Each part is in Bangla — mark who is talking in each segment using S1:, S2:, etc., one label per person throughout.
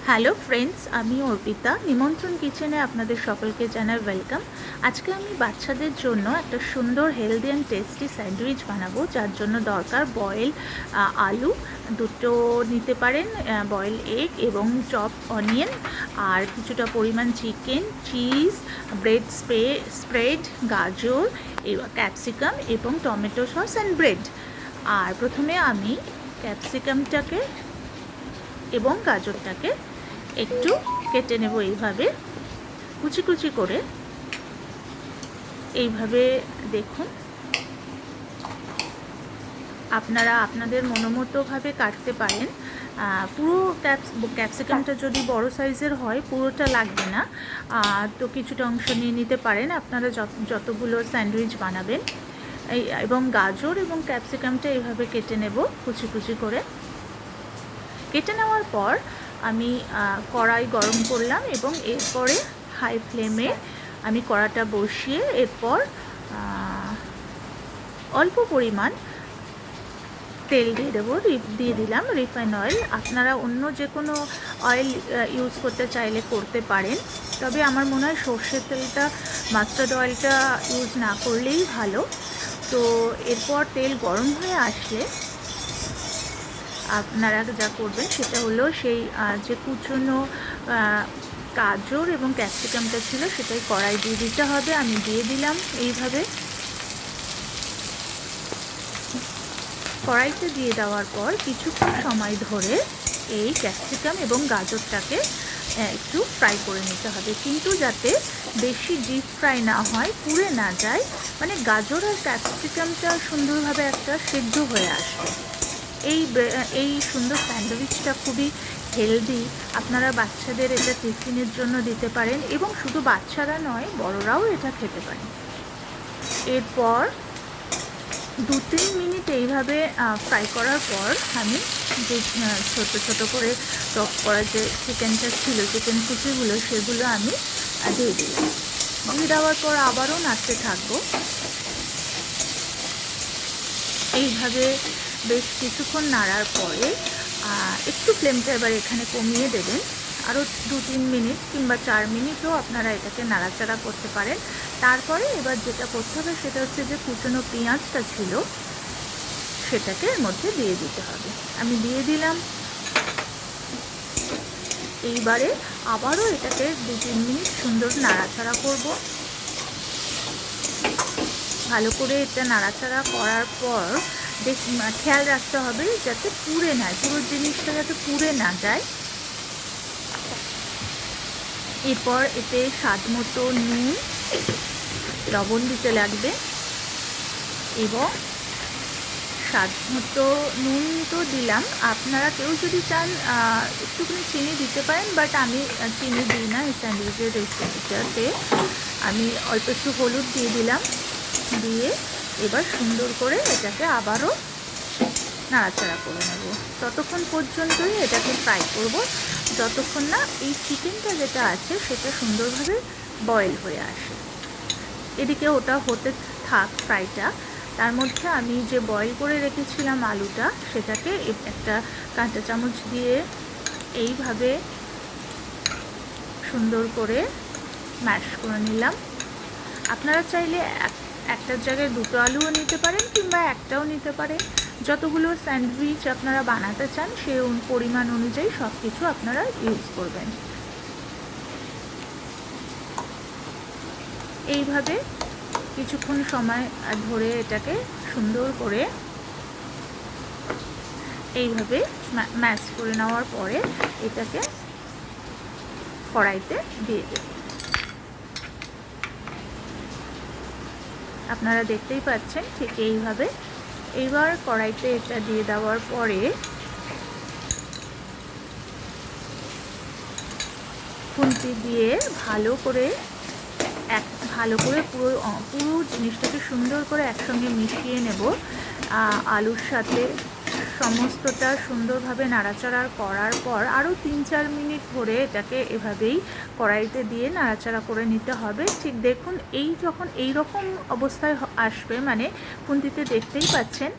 S1: হ্যালো ফ্রেন্ডস, আমি অর্পিতা। নিমন্ত্রণ কিচেনে আপনাদের সকলকে জানাই ওয়েলকাম। আজকে আমি বাচ্চাদের জন্য একটা সুন্দর হেলদি অ্যান্ড টেস্টি স্যান্ডউইচ বানাবো, যার জন্য দরকার বয়েল আলু দুটো নিতে পারেন, বয়েল এগ এবং চপ অনিয়ন, আর কিছুটা পরিমাণ চিকেন, চিজ, ব্রেড স্প্রেড, গাজর, ক্যাপসিকাম এবং টমেটো সস অ্যান্ড ব্রেড। আর প্রথমে আমি ক্যাপসিকামটাকে এবং গাজরটাকে একটু কেটে নেব এইভাবে কুচি কুচি করে। এইভাবে দেখুন, আপনারা আপনাদের মনোমতোভাবে কাটতে পারেন। পুরো ক্যাপসিকামটা যদি বড় সাইজের হয় পুরোটা লাগবে না, তো কিছুটা অংশ নিয়ে নিতে পারেন আপনারা যতগুলো স্যান্ডউইচ বানাবেন। এবং গাজর এবং ক্যাপসিকামটা এইভাবে কেটে নেব কুচি কুচি করে। কেটে নেওয়ার পর আমি কড়াই গরম করলাম এবং এরপরে হাই ফ্লেমে আমি কড়াটা বসিয়ে এরপর অল্প পরিমাণ তেল দিয়ে দিলাম রিফাইন অয়েল। আপনারা অন্য যে কোনো অয়েল ইউজ করতে চাইলে করতে পারেন, তবে আমার মনে হয় সর্ষের তেলটা, মাস্টার্ড অয়েলটা ইউজ না করলেই ভালো। তো এরপর তেল গরম হয়ে আসলে আপনারা যা করবেন সেটা হলো সেই যে কুচনো গাজর এবং ক্যাপসিকামটা ছিল সেটাই কড়াই দিয়ে দিতে হবে। আমি দিয়ে দিলাম এইভাবে। কড়াইতে দিয়ে দেওয়ার পর কিছুক্ষণ সময় ধরে এই ক্যাপসিকাম এবং গাজরটাকে একটু ফ্রাই করে নিতে হবে, কিন্তু যাতে বেশি ডিপ ফ্রাই না হয়, পুড়ে না যায়, মানে গাজর আর ক্যাপসিকামটা সুন্দরভাবে একটা সিদ্ধ হয়ে আসবে। এই সুন্দর স্যান্ডউইচটা খুবই হেলদি। আপনারা বাচ্চাদের এটা টিফিনের জন্য দিতে পারেন এবং শুধু বাচ্চারা নয়, বড়রাও এটা খেতে পারেন। এরপর 2-3 মিনিট এইভাবে ফ্রাই করার পর আমি যে ছোটো ছোটো করে চপ করা যে চিকেনটা ছিল, চিকেন কুচিগুলো, সেগুলো আমি দিয়ে দিলাম। দিয়ে দেওয়ার পর আবারও নাড়তে থাকবো। এইভাবে বেশ কিছুক্ষণ নাড়ার পরে একটু ফ্লেমটা এবার এখানে কমিয়ে দেবেন। আরও 2-3 মিনিট কিংবা 4 মিনিটও আপনারা এটাকে নাড়াচাড়া করতে পারেন। তারপরে এবার যেটা করতে হবে সেটা হচ্ছে যে কুচনো পেঁয়াজটা ছিল সেটাকে এর মধ্যে দিয়ে দিতে হবে। আমি দিয়ে দিলাম। এইবারে আবারও এটাকে 2-3 মিনিট সুন্দর নাড়াচাড়া করব। ভালো করে এটা নাড়াচাড়া করার পর খেয়াল রাখতে হবে যাতে পুড়ে না যায়, পুরো জিনিসটা যাতে পুড়ে না যায়। এরপর এতে স্বাদ মতো নুন, লবণ দিতে লাগবে এবং স্বাদ মতো নুন তো দিলাম। আপনারা কেউ যদি চান একটুখানি চিনি দিতে পারেন, বাট আমি চিনি দিই না এই স্যান্ডউইচের রেসিপিটাতে। আমি অল্প একটু হলুদ দিয়ে দিলাম। দিয়ে এবার সুন্দর করে এটাকে আবারও নাড়াচাড়া করে নেব। ততক্ষণ পর্যন্তই এটাকে ফ্রাই করব যতক্ষণ না এই চিকেনটা যেটা আছে সেটা সুন্দরভাবে বয়েল হয়ে আসে। এদিকে ওটা হতে থাক ফ্রাইটা। তার মধ্যে আমি যে বয়েল করে রেখেছিলাম আলুটা, সেটাকে একটা কাঁটা চামচ দিয়ে এইভাবে সুন্দর করে ম্যাশ করে নিলাম। আপনারা চাইলে একটার জায়গায় দুটো আলুও নিতে পারেন কিংবা একটাও নিতে পারেন। যতগুলো স্যান্ডউইচ আপনারা বানাতে চান সেই পরিমাণ অনুযায়ী সব কিছু আপনারা ইউজ করবেন। এইভাবে কিছুক্ষণ সময় ধরে এটাকে সুন্দর করে এইভাবে ম্যাশ করে নেওয়ার পরে এটাকে কড়াইতে দিয়ে দেব। আপনারা দেখতেই পাচ্ছেন ঠিক এইভাবে। এইবার কড়াইতে এটা দিয়ে দেওয়ার পরে খুন্তি দিয়ে ভালো করে পুরো জিনিসটাকে সুন্দর করে একসঙ্গে মিশিয়ে নেব। আলুর সাথে সমস্তটা সুন্দরভাবে নাড়াচাড়া করার পর আরও 3-4 মিনিট ধরে এটাকে এভাবেই কড়াইতে দিয়ে নাড়াচাড়া করে নিতে হবে। ঠিক দেখুন, যখন এই রকম অবস্থায় আসবে, মানে খুন্তিতে দেখতেই পাচ্ছেন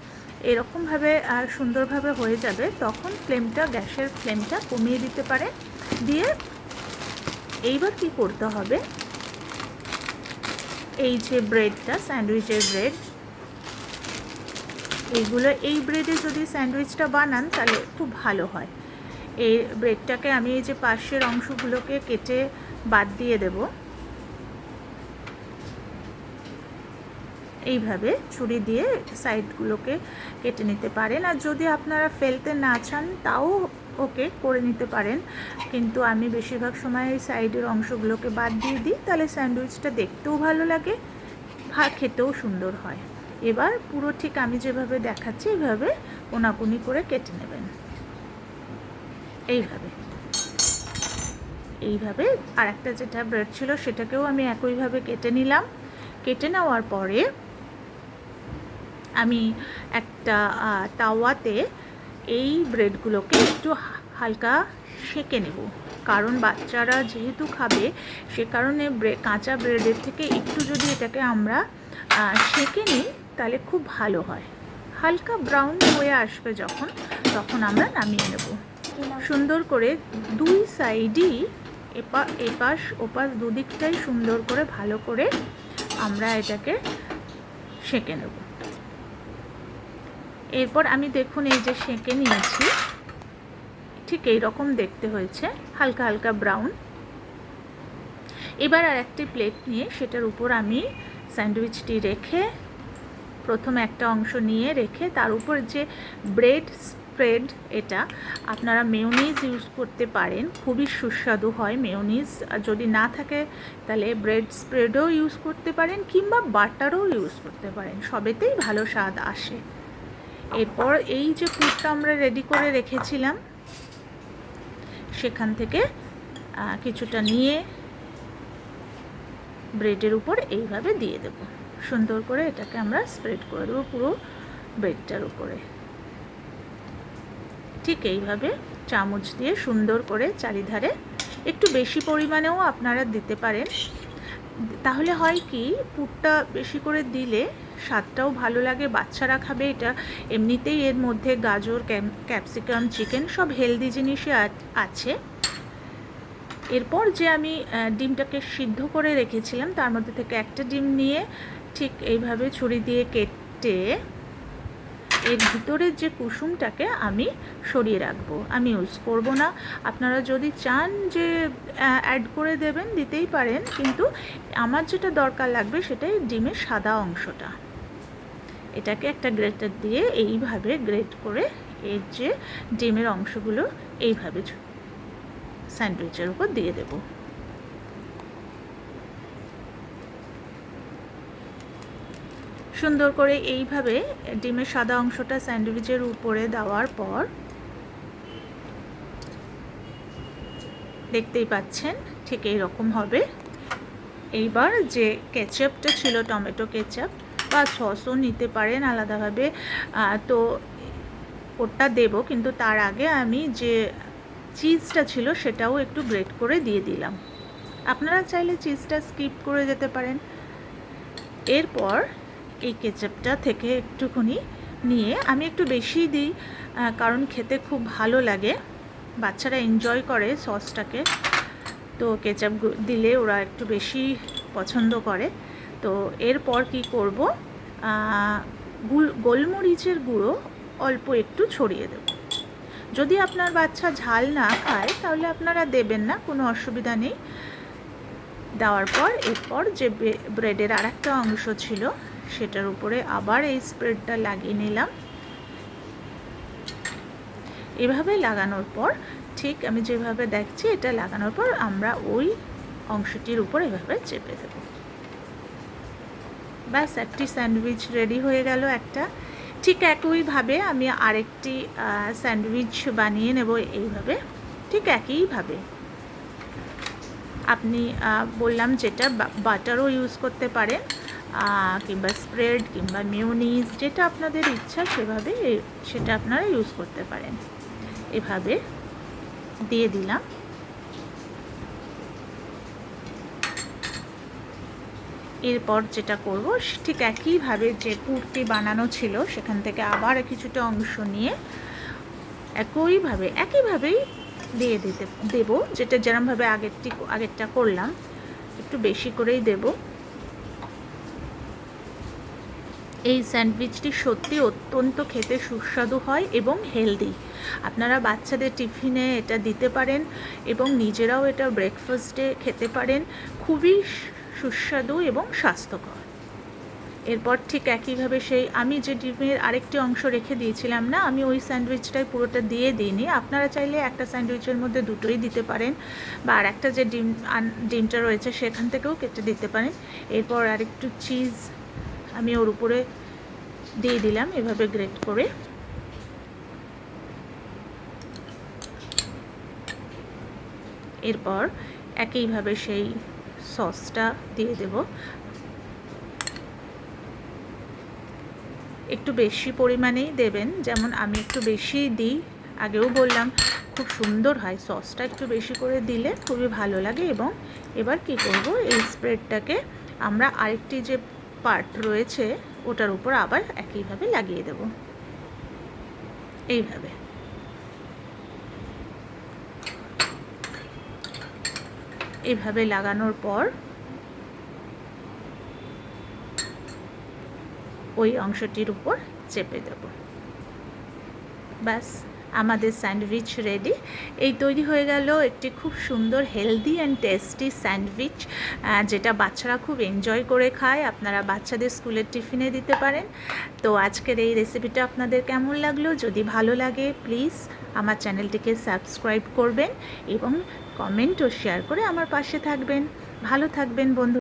S1: এরকমভাবে সুন্দরভাবে হয়ে যাবে, তখন গ্যাসের ফ্লেমটা কমিয়ে দিতে পারে দিয়ে এইবার কি করতে হবে, এই যে ব্রেডটা, স্যান্ডউইচের ব্রেড, এইগুলো এই ব্রেডে যদি স্যান্ডউইচটা বানান তাহলে খুব ভালো হয়। এই ব্রেডটাকে আমি এই যে পাশের অংশগুলোকে কেটে বাদ দিয়ে দেব। এইভাবে ছুরি দিয়ে সাইডগুলোকে কেটে নিতে পারেন, আর যদি আপনারা ফেলতে না চান তাও ওকে করে নিতে পারেন, কিন্তু আমি বেশিরভাগ সময় এই সাইডের অংশগুলোকে বাদ দিয়ে দিই, তাহলে স্যান্ডউইচটা দেখতেও ভালো লাগে, খেতেও সুন্দর হয়। এবার পুরো ঠিক আমি যেভাবে দেখাচ্ছি এইভাবে কোনাকুনি করে কেটে নেবেন। এইভাবে আর একটা যেটা ব্রেড ছিল সেটাকেও আমি একইভাবে কেটে নিলাম। কেটে নেওয়ার পরে আমি একটা তাওয়াতে এই ব্রেডগুলোকে একটু হালকা সেঁকে নেব, কারণ বাচ্চারা যেহেতু খাবে সে কারণে কাঁচা ব্রেডের থেকে একটু যদি এটাকে আমরা সেঁকে নিই তাহলে খুব ভালো হয়। হালকা ব্রাউন হয়ে আসবে যখন, তখন আমরা নামিয়ে নেব। সুন্দর করে দুই সাইডই এপাশ ওপাশ দুদিকটাই সুন্দর করে ভালো করে আমরা এটাকে সেঁকে নেব। এরপর আমি দেখুন এই যে সেঁকে নিয়েছি, ঠিক এই রকম দেখতে হয়েছে, হালকা হালকা ব্রাউন। এবার আর একটি প্লেট নিয়ে সেটার উপর আমি স্যান্ডউইচটি রেখে, প্রথমে একটা অংশ নিয়ে রেখে তার উপর যে ব্রেড স্প্রেড, এটা আপনারা মেয়োনিজ ইউজ করতে পারেন, খুবই সুস্বাদু হয় মেয়োনিজ। যদি না থাকে তাহলে ব্রেড স্প্রেডও ইউজ করতে পারেন, কিংবা বাটারও ইউজ করতে পারেন, সবেতেই ভালো স্বাদ আসে। এরপর এই যে পুরটা আমরা রেডি করে রেখেছিলাম সেখান থেকে কিছুটা নিয়ে ব্রেডের উপর এইভাবে দিয়ে দেব। সুন্দর করে এটাকে আমরা স্প্রেড করে দেবো পুরো ব্রেডটার উপরে। ঠিক এইভাবে চামচ দিয়ে সুন্দর করে চারিধারে, একটু বেশি পরিমাণেও আপনারা দিতে পারেন, তাহলে হয় কি পুরটা বেশি করে দিলে স্বাদটাও ভালো লাগে, বাচ্চারা খাবে। এটা এমনিতেই এর মধ্যে গাজর, ক্যাপসিকাম, চিকেন সব হেলদি জিনিসই আছে। এরপর যে আমি ডিমটাকে সিদ্ধ করে রেখেছিলাম তার মধ্যে থেকে একটা ডিম নিয়ে ঠিক এইভাবে ছুরি দিয়ে কেটে এর ভিতরের যে কুসুমটাকে আমি সরিয়ে রাখবো, আমি ইউজ করব না। আপনারা যদি চান যে অ্যাড করে দেবেন দিতেই পারেন, কিন্তু আমার যেটা দরকার লাগবে সেটাই ডিমের সাদা অংশটা। এটাকে একটা গ্রেটার দিয়ে এইভাবে গ্রেট করে এর যে ডিমের অংশগুলো এইভাবে স্যান্ডউইচের উপর দিয়ে দেব। সুন্দর করে এইভাবে ডিমের সাদা অংশটা স্যান্ডউইচের উপরে দেওয়ার পর দেখতেই পাচ্ছেন ঠিক এই রকম হবে। এইবার যে কেচাপটা ছিল, টমেটো কেচাপ বা সসও নিতে পারেন আলাদাভাবে, তো ওটা দেব, কিন্তু তার আগে আমি যে চিজটা ছিল সেটাও একটু গ্রেট করে দিয়ে দিলাম। আপনারা চাইলে চিজটা স্কিপ করে যেতে পারেন। এরপর এই কেচাপটা থেকে একটুখানি নিয়ে আমি একটু বেশি দিই, কারণ খেতে খুব ভালো লাগে, বাচ্চারা এনজয় করে সসটাকে, তো কেচাপ দিলে ওরা একটু বেশি পছন্দ করে। তো এরপর কি করব, গোলমরিচের গুঁড়ো অল্প একটু ছড়িয়ে দেব। যদি আপনার বাচ্চা ঝাল না খায় তাহলে আপনারা দেবেন না, কোনো অসুবিধা নেই। দেওয়ার পর এরপর যে ব্রেডের আর একটা অংশ ছিল সেটার উপরে আবার এই স্প্রেডটা লাগিয়ে নিলাম। এভাবে লাগানোর পর ঠিক আমি যেভাবে দেখছি এটা লাগানোর পর আমরা ওই অংশটির উপর এভাবে চেপে দেব। ব্যাস, একটি স্যান্ডউইচ রেডি হয়ে গেল একটা। ঠিক একইভাবে আমি আরেকটি স্যান্ডউইচ বানিয়ে নেব এইভাবে, ঠিক একইভাবে। আপনি বললাম যেটা বাটারও ইউজ করতে পারেন, কিংবা স্প্রেড কিংবা মেয়োনিজ, যেটা আপনাদের ইচ্ছা সেভাবে সেটা আপনারা ইউজ করতে পারেন। এভাবে দিয়ে দিলাম। এরপর যেটা করব ঠিক একইভাবে যে পুরটি বানানো ছিল সেখান থেকে আবার কিছুটা অংশ নিয়ে একইভাবেই দিয়ে দেবো, যেটা যেরমভাবে আগেরটা করলাম একটু বেশি করেই দেব। এই স্যান্ডউইচটি সত্যি অত্যন্ত খেতে সুস্বাদু হয় এবং হেলদি। আপনারা বাচ্চাদের টিফিনে এটা দিতে পারেন এবং নিজেরাও এটা ব্রেকফাস্টে খেতে পারেন। খুবই সুস্বাদু এবং স্বাস্থ্যকর। এরপর ঠিক একইভাবে সেই আমি যে ডিমের আরেকটি অংশ রেখে দিয়েছিলাম না, আমি ওই স্যান্ডউইচটাই পুরোটা দিয়ে দিইনি। আপনারা চাইলে একটা স্যান্ডউইচের মধ্যে দুটোই দিতে পারেন, বা আর একটা যে ডিমটা রয়েছে সেখান থেকেও কেটে দিতে পারেন। এরপর আরেকটু চিজ আমি ওর উপরে দিয়ে দিলাম এভাবে গ্রেট করে। এরপর একইভাবে সেই সসটা দিয়ে দেব। একটু বেশি পরিমাণেই দেবেন, যেমন আমি একটু বেশি দিই, আগেও বললাম খুব সুন্দর হয়। সসটা একটু বেশি করে দিলে খুবই ভালো লাগে। এবং এবার কি করব, এই স্প্রেডটাকে আমরা আরেকটি যে পার্ট রয়েছে ওটার উপর আবার একইভাবে লাগিয়ে দেব। এইভাবে এইভাবে লাগানোর পর ওই অংশটির উপর চেপে দেব। ব্যাস, আমাদের স্যান্ডউইচ রেডি। এই তৈরি হয়ে গেল একটি খুব সুন্দর হেলদি অ্যান্ড টেস্টি স্যান্ডউইচ, যেটা বাচ্চারা খুব এনজয় করে খায়। আপনারা বাচ্চাদের স্কুলের টিফিনে দিতে পারেন। তো আজকের এই রেসিপিটা আপনাদের কেমন লাগলো? যদি ভালো লাগে প্লিজ আমার চ্যানেলটিকে সাবস্ক্রাইব করবেন এবং কমেন্ট ও শেয়ার করে আমার পাশে থাকবেন। ভালো থাকবেন বন্ধু।